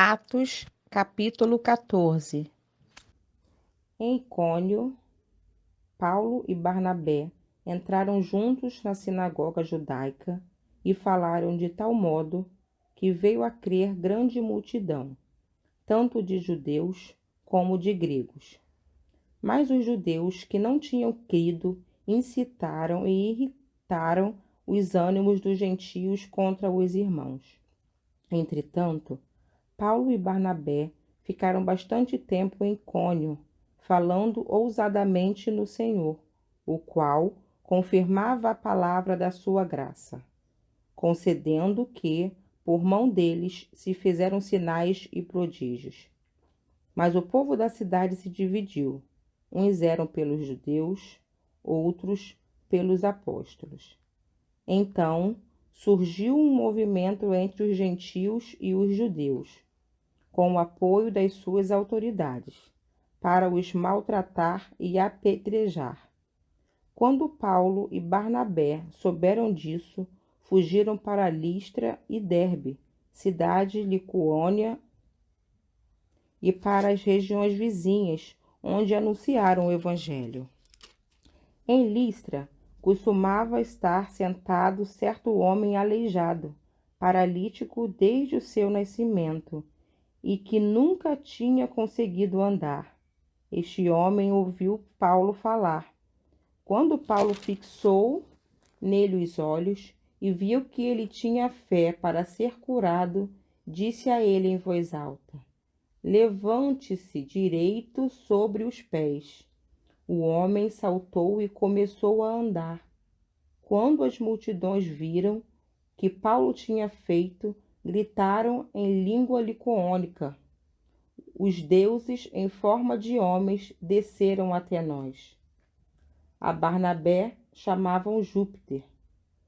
Atos, capítulo 14. Em Icônio, Paulo e Barnabé entraram juntos na sinagoga judaica e falaram de tal modo que veio a crer grande multidão, tanto de judeus como de gregos. Mas os judeus que não tinham crido incitaram e irritaram os ânimos dos gentios contra os irmãos. Entretanto, Paulo e Barnabé ficaram bastante tempo em Icônio, falando ousadamente no Senhor, o qual confirmava a palavra da sua graça, concedendo que, por mão deles, se fizeram sinais e prodígios. Mas o povo da cidade se dividiu. Uns eram pelos judeus, outros pelos apóstolos. Então, surgiu um movimento entre os gentios e os judeus, com o apoio das suas autoridades, para os maltratar e apedrejar. Quando Paulo e Barnabé souberam disso, fugiram para Listra e Derbe, cidade Licônia, e para as regiões vizinhas, onde anunciaram o evangelho. Em Listra, costumava estar sentado certo homem aleijado, paralítico desde o seu nascimento, e que nunca tinha conseguido andar. Este homem ouviu Paulo falar. Quando Paulo fixou nele os olhos e viu que ele tinha fé para ser curado, disse a ele em voz alta: Levante-se direito sobre os pés. O homem saltou e começou a andar. Quando as multidões viram que Paulo tinha feito, gritaram em língua licônica: Os deuses em forma de homens desceram até nós. A Barnabé chamavam Júpiter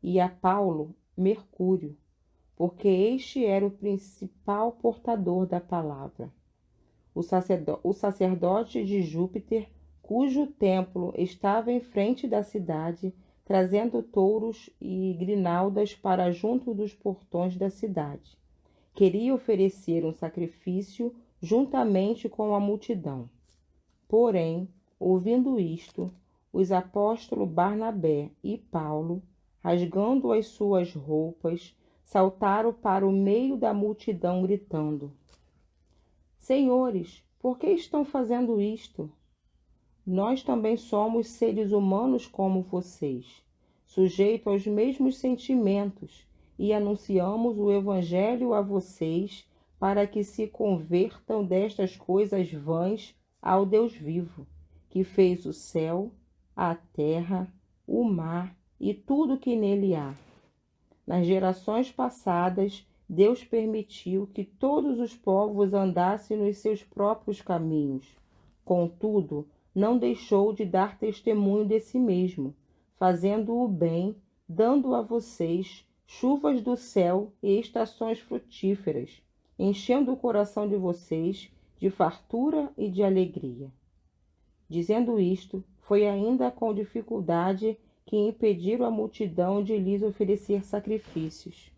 e a Paulo Mercúrio, porque este era o principal portador da palavra. O sacerdote de Júpiter, cujo templo estava em frente da cidade, trazendo touros e grinaldas para junto dos portões da cidade, queria oferecer um sacrifício juntamente com a multidão. Porém, ouvindo isto, os apóstolos Barnabé e Paulo, rasgando as suas roupas, saltaram para o meio da multidão, gritando: Senhores, por que estão fazendo isto? Nós também somos seres humanos como vocês, sujeitos aos mesmos sentimentos, e anunciamos o Evangelho a vocês para que se convertam destas coisas vãs ao Deus vivo, que fez o céu, a terra, o mar e tudo que nele há. Nas gerações passadas, Deus permitiu que todos os povos andassem nos seus próprios caminhos. Contudo, não deixou de dar testemunho de si mesmo, fazendo o bem, dando a vocês chuvas do céu e estações frutíferas, enchendo o coração de vocês de fartura e de alegria. Dizendo isto, foi ainda com dificuldade que impediram a multidão de lhes oferecer sacrifícios.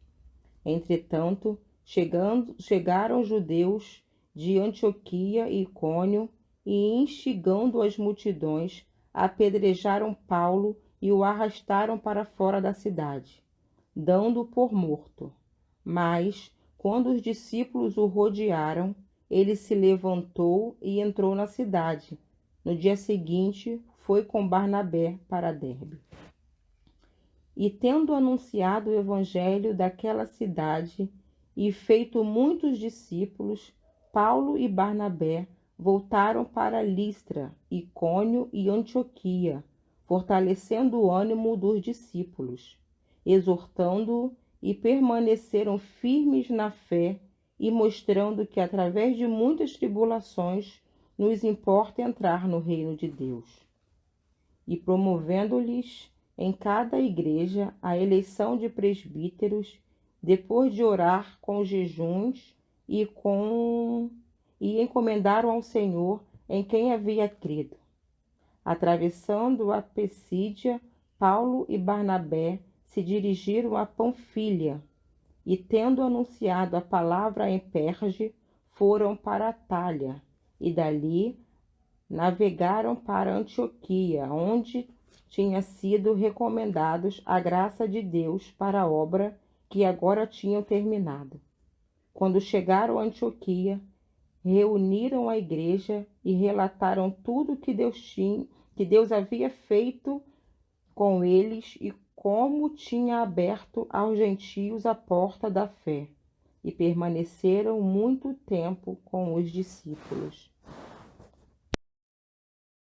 Entretanto, chegaram judeus de Antioquia e Icônio e, instigando as multidões, apedrejaram Paulo e o arrastaram para fora da cidade, dando-o por morto. Mas, quando os discípulos o rodearam, ele se levantou e entrou na cidade. No dia seguinte, foi com Barnabé para Derbe. E tendo anunciado o evangelho daquela cidade e feito muitos discípulos, Paulo e Barnabé voltaram para Listra, Icônio e Antioquia, fortalecendo o ânimo dos discípulos, exortando-o, e permaneceram firmes na fé e mostrando que através de muitas tribulações nos importa entrar no reino de Deus. E promovendo-lhes em cada igreja a eleição de presbíteros, depois de orar com jejuns e encomendaram ao Senhor em quem havia crido. Atravessando a Psídia, Paulo e Barnabé se dirigiram a Panfilha e, tendo anunciado a palavra em Perge, foram para Atália e dali navegaram para Antioquia, onde tinha sido recomendados a graça de Deus para a obra que agora tinham terminado. Quando chegaram a Antioquia, reuniram a igreja e relataram tudo que Deus havia feito com eles e como tinha aberto aos gentios a porta da fé, e permaneceram muito tempo com os discípulos.